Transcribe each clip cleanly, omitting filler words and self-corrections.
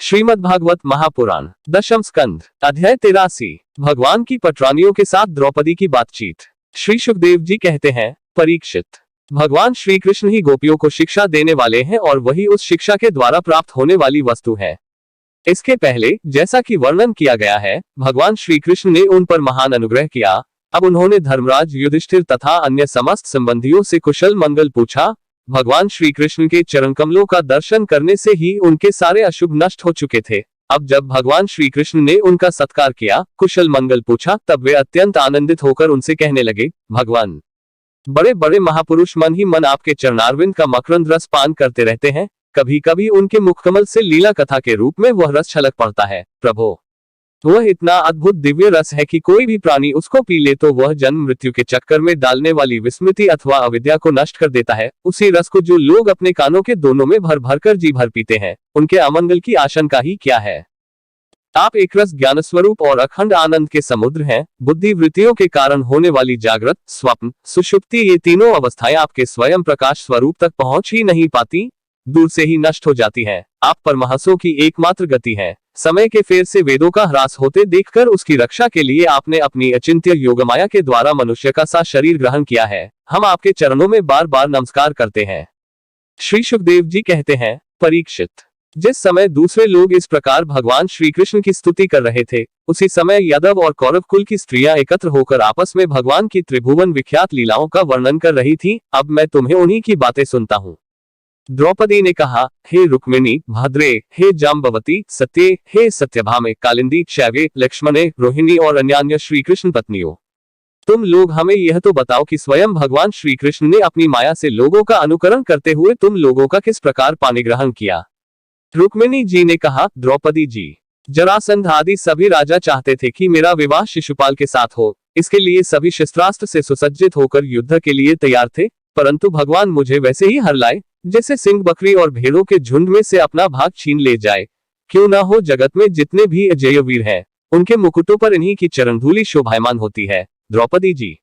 श्रीमद् भागवत महापुराण दशम स्कंध अध्याय 83। भगवान की पटरानियों के साथ द्रौपदी की बातचीत। श्री सुखदेव जी कहते हैं, परीक्षित, भगवान श्री कृष्ण ही गोपियों को शिक्षा देने वाले हैं और वही उस शिक्षा के द्वारा प्राप्त होने वाली वस्तु है। इसके पहले जैसा कि वर्णन किया गया है, भगवान श्री कृष्ण ने उन पर महान अनुग्रह किया। अब उन्होंने धर्मराज युधिष्ठिर तथा अन्य समस्त संबंधियों से कुशल मंगल पूछा। भगवान श्री कृष्ण के चरण कमलों का दर्शन करने से ही उनके सारे अशुभ नष्ट हो चुके थे। अब जब भगवान श्री कृष्ण ने उनका सत्कार किया, कुशल मंगल पूछा, तब वे अत्यंत आनंदित होकर उनसे कहने लगे, भगवान, बड़े बड़े महापुरुष मन ही मन आपके चरणारविंद का मकरंद रस पान करते रहते हैं। कभी कभी उनके मुखकमल से लीला कथा के रूप में वह रस छलक पड़ता है। प्रभो, वह इतना अद्भुत दिव्य रस है कि कोई भी प्राणी उसको पी ले तो वह जन्म मृत्यु के चक्कर में डालने वाली विस्मृति अथवा अविद्या को नष्ट कर देता है। उसी रस को जो लोग अपने कानों के दोनों में भर भर कर जी भर पीते हैं, उनके अमंगल की आशंका ही क्या है। आप एक रस ज्ञान स्वरूप और अखंड आनंद के समुद्र हैं। बुद्धि वृत्तियों के कारण होने वाली जागृत, स्वप्न, सुषुप्ति, ये तीनों अवस्थाएं आपके स्वयं प्रकाश स्वरूप तक पहुंच ही नहीं पाती, दूर से ही नष्ट हो जाती हैं। आप परमहंसों की एकमात्र गति है। समय के फेर से वेदों का ह्रास होते देखकर उसकी रक्षा के लिए आपने अपनी अचिंत्य योगमाया के द्वारा मनुष्य का सा शरीर ग्रहण किया है। हम आपके चरणों में बार बार नमस्कार करते हैं। श्री सुखदेव जी कहते हैं, परीक्षित, जिस समय दूसरे लोग इस प्रकार भगवान श्री कृष्ण की स्तुति कर रहे थे, उसी समय यादव और कौरव कुल की स्त्रियां एकत्र होकर आपस में भगवान की त्रिभुवन विख्यात लीलाओं का वर्णन कर रही थी। अब मैं तुम्हें उन्हीं की बातें सुनता हूँ। द्रौपदी ने कहा, हे रुक्मिणी, भद्रे, हे जाम्बवती, सत्ये, हे सत्यभामे, कालिंदी, शैव्ये, लक्ष्मणे, रोहिणी और अन्य श्री कृष्ण पत्नियों, तुम लोग हमें यह तो बताओ कि स्वयं भगवान श्री कृष्ण ने अपनी माया से लोगों का अनुकरण करते हुए तुम लोगों का किस प्रकार पाणिग्रहण किया। रुक्मिणी जी ने कहा, द्रौपदी जी, जरासंध आदि सभी राजा चाहते थे कि मेरा विवाह शिशुपाल के साथ हो। इसके लिए सभी शस्त्रास्त्र से सुसज्जित होकर युद्ध के लिए तैयार थे, परंतु भगवान मुझे वैसे ही हर लाए जैसे सिंह बकरी और भेड़ों के झुंड में से अपना भाग छीन ले जाए। क्यों न हो, जगत में जितने भी अजय वीर हैं, उनके मुकुटों पर इन्हीं की चरण धूलि शोभायमान होती है। द्रौपदी जी,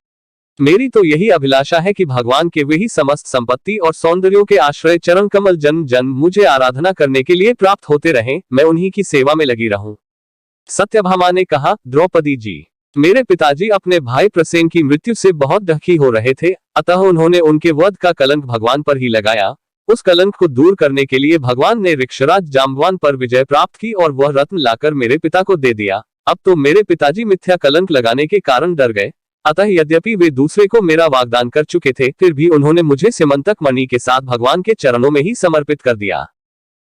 मेरी तो यही अभिलाषा है कि भगवान के वे ही समस्त संपत्ति और सौंदर्यों के आश्रय चरण कमल जन्म जन्म मुझे आराधना करने के लिए प्राप्त होते रहें, मैं उन्हीं की सेवा में लगी रहूं। सत्यभामा ने कहा, द्रौपदी जी, मेरे पिताजी अपने भाई प्रसेन की मृत्यु से बहुत दुखी हो रहे थे, अतः उन्होंने उनके वध का कलंक भगवान पर ही लगाया। उस कलंक को दूर करने के लिए भगवान ने ऋक्षराज जाम्बवान पर विजय प्राप्त की और वह रत्न लाकर मेरे पिता को दे दिया। अब तो मेरे पिताजी मिथ्या कलंक लगाने के कारण डर गए, अतः यद्यपि वे दूसरे को मेरा वाग्दान कर चुके थे, फिर भी उन्होंने मुझे सिमंतक मणि के साथ भगवान के चरणों में ही समर्पित कर दिया।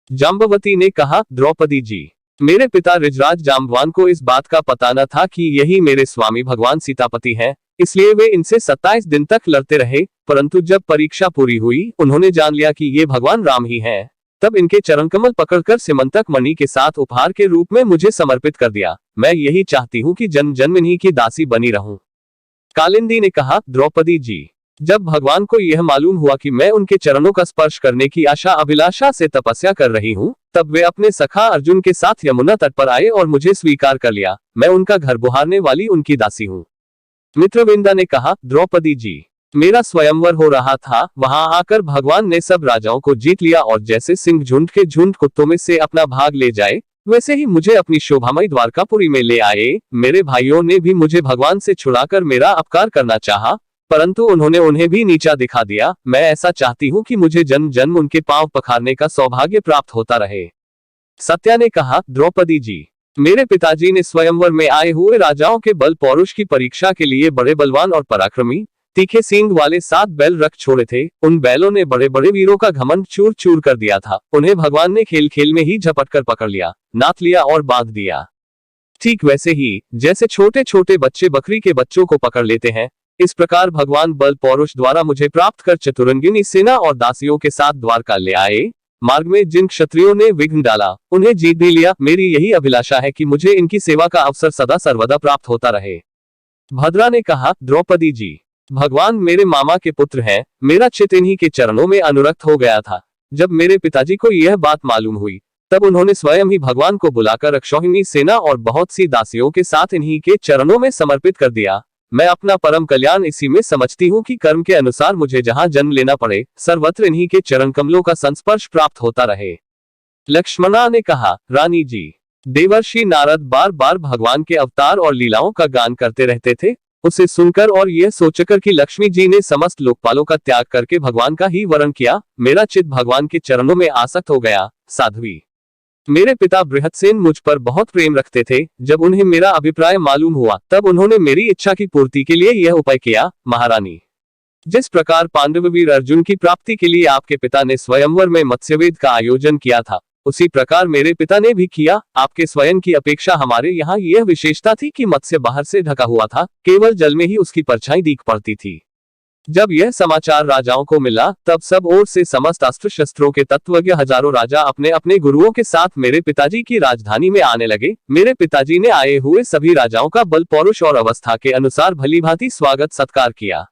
जाम्बवती ने कहा, द्रौपदी जी, मेरे पिता ऋजराज जाम्बवान को इस बात का पता न था कि यही मेरे स्वामी भगवान सीतापति हैं, इसलिए वे इनसे 27 दिन तक लड़ते रहे। परंतु जब परीक्षा पूरी हुई, उन्होंने जान लिया कि ये भगवान राम ही हैं। तब इनके चरण कमल पकड़कर सिमंतक मणि के साथ उपहार के रूप में मुझे समर्पित कर दिया। मैं यही चाहती हूँ कि जन्म जन्म इन्हीं की दासी बनी रहूं। कालिंदी ने कहा, द्रौपदी जी, जब भगवान को यह मालूम हुआ कि मैं उनके चरणों का स्पर्श करने की आशा अभिलाषा से तपस्या कर रही हूँ, तब वे अपने सखा अर्जुन के साथ यमुना तट पर आए और मुझे स्वीकार कर लिया। मैं उनका घर बुहारने वाली उनकी दासी हूँ। मित्रविंदा ने कहा, द्रौपदी जी, मेरा स्वयंवर हो रहा था, वहां आकर भगवान ने सब राजाओं को जीत लिया और जैसे सिंह झुंड के झुंड कुत्तों में से अपना भाग ले जाए, वैसे ही मुझे अपनी शोभामयी द्वारकापुरी में ले आए। मेरे भाइयों ने भी मुझे भगवान से छुड़ाकर मेरा अपकार करना चाहा, परंतु उन्होंने उन्हें भी नीचा दिखा दिया। मैं ऐसा चाहती हूँ कि मुझे जन्म जन्म उनके पांव पखारने का सौभाग्य प्राप्त होता रहे। सत्या ने कहा, द्रौपदी जी, मेरे पिताजी ने स्वयंवर में आए हुए राजाओं के बल पौरुष की परीक्षा के लिए बड़े बलवान और पराक्रमी तीखे सींग वाले 7 बैल रख छोड़े थे। उन बैलों ने बड़े बड़े वीरों का घमंड चूर चूर कर दिया था। उन्हें भगवान ने खेल खेल में ही झपट कर पकड़ लिया, नाथ लिया और बांध दिया। ठीक वैसे ही जैसे छोटे छोटे बच्चे बकरी के बच्चों को पकड़ लेते हैं, इस प्रकार भगवान बल पौरुष द्वारा मुझे प्राप्त कर चतुरंगिनी सेना और दासियों के साथ द्वारका ले आए। मार्ग में जिन क्षत्रियों ने विघ्न डाला, उन्हें जीत भी लिया। मेरी यही अभिलाषा है कि मुझे इनकी सेवा का अवसर सदा सर्वदा प्राप्त होता रहे। भद्रा ने कहा, द्रौपदी जी, भगवान मेरे मामा के पुत्र हैं। मेरा चित्त इन्हीं के चरणों में अनुरक्त हो गया था। जब मेरे पिताजी को यह बात मालूम हुई, तब उन्होंने स्वयं ही भगवान को बुलाकर अक्षौहिणी सेना और बहुत सी दासियों के साथ इन्हीं के चरणों में समर्पित कर दिया। मैं अपना परम कल्याण इसी में समझती हूँ कि कर्म के अनुसार मुझे जहाँ जन्म लेना पड़े, सर्वत्र इन्हीं के चरण कमलों का संस्पर्श प्राप्त होता रहे। लक्ष्मणा ने कहा, रानी जी, देवर्षि नारद बार बार भगवान के अवतार और लीलाओं का गान करते रहते थे। उसे सुनकर और यह सोचकर कि लक्ष्मी जी ने समस्त लोकपालों का त्याग करके भगवान का ही वरण किया, मेरा चित्त भगवान के चरणों में आसक्त हो गया। साध्वी, मेरे पिता बृहत्सेन मुझ पर बहुत प्रेम रखते थे। जब उन्हें मेरा अभिप्राय मालूम हुआ तब उन्होंने मेरी इच्छा की पूर्ति के लिए यह उपाय किया। महारानी, जिस प्रकार पांडववीर अर्जुन की प्राप्ति के लिए आपके पिता ने स्वयंवर में मत्स्यवेद का आयोजन किया था, उसी प्रकार मेरे पिता ने भी किया। आपके स्वयं की अपेक्षा हमारे यहाँ यह विशेषता थी कि मत्स्य बाहर से ढका हुआ था, केवल जल में ही उसकी परछाई दिख पड़ती थी। जब यह समाचार राजाओं को मिला तब सब ओर से समस्त अस्त्र शस्त्रों के तत्वज्ञ हजारों राजा अपने अपने गुरुओं के साथ मेरे पिताजी की राजधानी में आने लगे। मेरे पिताजी ने आए हुए सभी राजाओं का बल, पौरुष और अवस्था के अनुसार भलीभांति स्वागत सत्कार किया।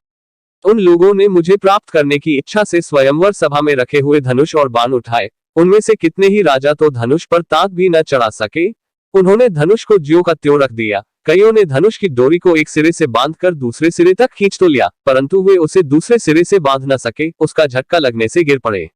उन लोगों ने मुझे प्राप्त करने की इच्छा से स्वयंवर सभा में रखे हुए धनुष और बाण उठाए। उनमें से कितने ही राजा तो धनुष पर ताक भी न चढ़ा सके। उन्होंने धनुष को ज्यों का त्यों रख दिया। कईयों ने धनुष की डोरी को एक सिरे से बांधकर दूसरे सिरे तक खींच तो लिया, परंतु वे उसे दूसरे सिरे से बांध न सके, उसका झटका लगने से गिर पड़े।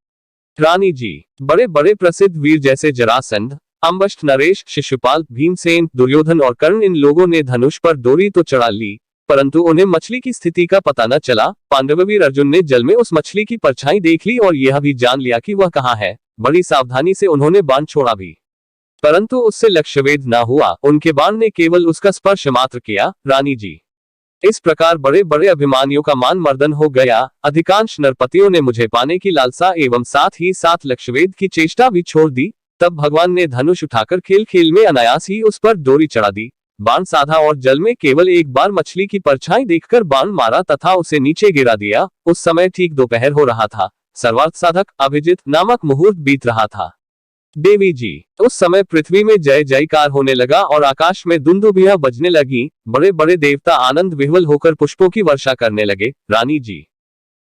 रानी जी, बड़े बड़े प्रसिद्ध वीर जैसे जरासंध, अंबष्ठ, नरेश, शिशुपाल, भीमसेन, दुर्योधन और कर्ण, इन लोगों ने धनुष पर डोरी तो चढ़ा ली, परंतु उन्हें मछली की स्थिति का पता न चला। पांडववीर अर्जुन ने जल में उस मछली की परछाई देख ली और यह भी जान लिया कि वह कहाँ है। बड़ी सावधानी से उन्होंने बाण छोड़ा भी, परंतु उससे लक्ष्यवेद न हुआ। उनके बाण ने केवल उसका स्पर्श मात्र किया। रानी जी, इस प्रकार बड़े बड़े अभिमानियों का मान मर्दन हो गया। अधिकांश नरपतियों ने मुझे पाने की लालसा एवं साथ ही साथ लक्ष्यवेद की चेष्टा भी छोड़ दी। तब भगवान ने धनुष उठाकर खेल खेल में अनायास ही उस पर डोरी चढ़ा दी, बाण साधा और जल में केवल एक बार मछली की परछाई देखकर बाण मारा तथा उसे नीचे गिरा दिया। उस समय ठीक दोपहर हो रहा था। सर्वार्थ साधक अभिजित नामक मुहूर्त बीत रहा था। देवी जी, उस समय पृथ्वी में जय जयकार होने लगा और आकाश में दुंदुभियां बजने लगी। बड़े बड़े देवता आनंद विह्वल होकर पुष्पों की वर्षा करने लगे। रानी जी,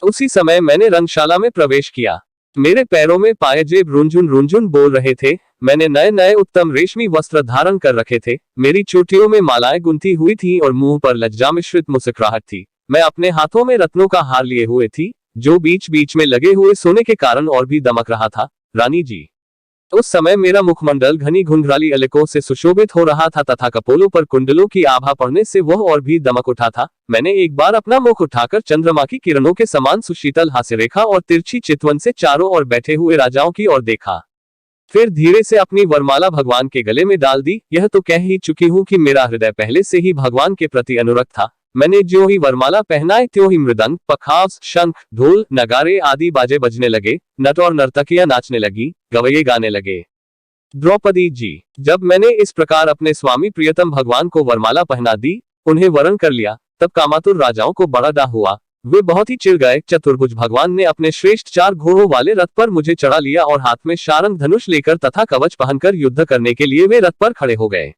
उसी समय मैंने रंगशाला में प्रवेश किया। मेरे पैरों में पायजेब रुंझुन रुंझुन बोल रहे थे। मैंने नए नए उत्तम रेशमी वस्त्र धारण कर रखे थे। मेरी चोटियों में मालाएं गुंथी हुई थी और मुंह पर लज्जा मिश्रित मुस्कुराहट थी। मैं अपने हाथों में रत्नों का हार लिए हुए थी, जो बीच बीच में लगे हुए सोने के कारण और भी दमक रहा था। रानी जी, उस समय मेरा मुखमंडल घनी घुंघराली अलकों से सुशोभित हो रहा था तथा कपोलों पर कुंडलों की आभा पड़ने से वह और भी दमक उठा था। मैंने एक बार अपना मुख उठाकर चंद्रमा की किरणों के समान सुशीतल हास्य रेखा और तिरछी चितवन से चारों ओर बैठे हुए राजाओं की ओर देखा। फिर धीरे से अपनी वरमाला भगवान के गले में डाल दी। यह तो कह ही चुकी हूँ कि मेरा हृदय पहले से ही भगवान के प्रति अनुरक्त था। मैंने ज्यों ही वरमाला पहनाए त्यों ही मृदंग, पखावज, शंख, ढोल, नगारे आदि बाजे बजने लगे। नट और नर्तकियां नाचने लगी, गवैये गाने लगे। द्रौपदी जी, जब मैंने इस प्रकार अपने स्वामी प्रियतम भगवान को वरमाला पहना दी, उन्हें वरण कर लिया, तब कामातुर राजाओं को बड़ा डाह हुआ। वे बहुत ही चिढ़ गए। चतुर्भुज भगवान ने अपने श्रेष्ठ 4 घोड़ों वाले रथ पर मुझे चढ़ा लिया और हाथ में शारंग धनुष लेकर तथा कवच पहनकर युद्ध करने के लिए वे रथ पर खड़े हो गए।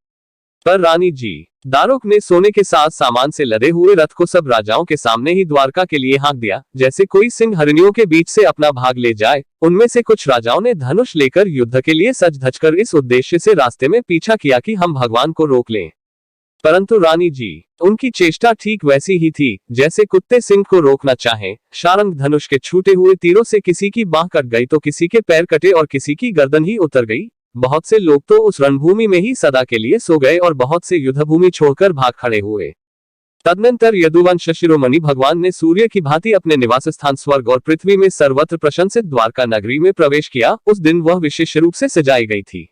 पर रानी जी, दारुक ने सोने के साथ सामान से लदे हुए रथ को सब राजाओं के सामने ही द्वारका के लिए हाँक दिया, जैसे कोई सिंह हरिणियों के बीच से अपना भाग ले जाए। उनमें से कुछ राजाओं ने धनुष लेकर युद्ध के लिए सज धज कर इस उद्देश्य से रास्ते में पीछा किया कि हम भगवान को रोक लें, परंतु रानी जी, उनकी चेष्टा ठीक वैसी ही थी जैसे कुत्ते सिंह को रोकना चाहें। शारंग धनुष के छूटे हुए तीरों से किसी की बांह कट गई तो किसी के पैर कटे और किसी की गर्दन ही उतर गई। बहुत से लोग तो उस रणभूमि में ही सदा के लिए सो गए और बहुत से युद्धभूमि छोड़कर भाग खड़े हुए। तदनंतर यदुवंश शिरोमणि भगवान ने सूर्य की भांति अपने निवास स्थान स्वर्ग और पृथ्वी में सर्वत्र प्रशंसित द्वारका नगरी में प्रवेश किया। उस दिन वह विशेष रूप से सजाई गई थी।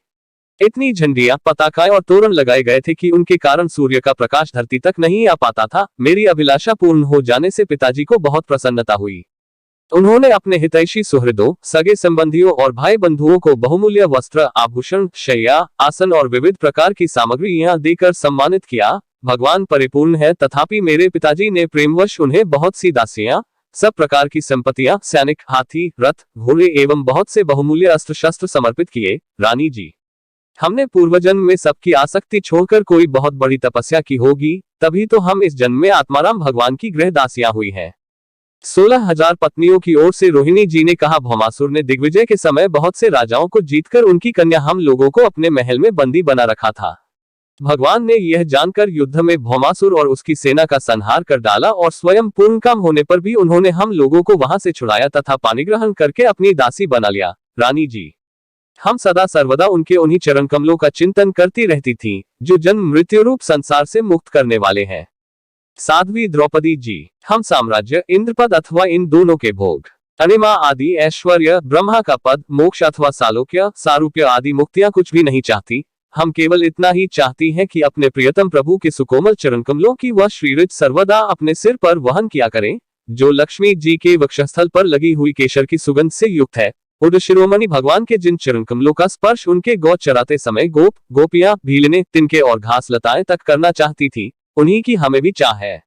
इतनी झंडियां, पताकाएं और तोरण लगाए गए थे कि उनके कारण सूर्य का प्रकाश धरती तक नहीं आ पाता था। मेरी अभिलाषा पूर्ण हो जाने से पिताजी को बहुत प्रसन्नता हुई। उन्होंने अपने हितैषी सुहृदों, सगे संबंधियों और भाई बंधुओं को बहुमूल्य वस्त्र, आभूषण, शैया, आसन और विविध प्रकार की सामग्री यहाँ देकर सम्मानित किया। भगवान परिपूर्ण है, तथापि मेरे पिताजी ने प्रेमवश उन्हें बहुत सी दासियां, सब प्रकार की संपत्तियां, सैनिक, हाथी, रथ, घोड़े एवं बहुत से बहुमूल्य अस्त्र शस्त्र समर्पित किए। रानी जी, हमने पूर्वजन्म में सबकी आसक्ति छोड़कर कोई बहुत बड़ी तपस्या की होगी, तभी तो हम इस जन्म में आत्माराम भगवान की गृह दासियां हुई हैं। 16,000 पत्नियों की ओर से रोहिणी जी ने कहा, भौमासुर ने दिग्विजय के समय बहुत से राजाओं को जीतकर उनकी कन्या हम लोगों को अपने महल में बंदी बना रखा था। भगवान ने यह जानकर युद्ध में भौमासुर और उसकी सेना का संहार कर डाला और स्वयं पूर्ण काम होने पर भी उन्होंने हम लोगों को वहां से छुड़ाया तथा पानी ग्रहण करके अपनी दासी बना लिया। रानी जी, हम सदा सर्वदा उनके उन्हीं चरण कमलों का चिंतन करती रहती थीं, जो जन्म मृत्यु रूप संसार से मुक्त करने वाले हैं। साध्वी द्रौपदी जी, हम साम्राज्य, इंद्रपद अथवा इन दोनों के भोग, अनिमा आदि ऐश्वर्य, ब्रह्मा का पद, मोक्ष अथवा सालोक्य, सारूप्य आदि मुक्तियां कुछ भी नहीं चाहती। हम केवल इतना ही चाहती हैं कि अपने प्रियतम प्रभु के सुकोमल चरण कमलों की वह श्रीरज सर्वदा अपने सिर पर वहन किया करें, जो लक्ष्मी जी के वक्षस्थल पर लगी हुई केशर की सुगंध से युक्त है। उद शिरोमणि भगवान के जिन चरण कमलों का स्पर्श उनके गौ चराते समय गोप, गोपियां, भीलने, तिनके और घास लताएं तक करना चाहती थी, उन्हीं की हमें भी चाह है।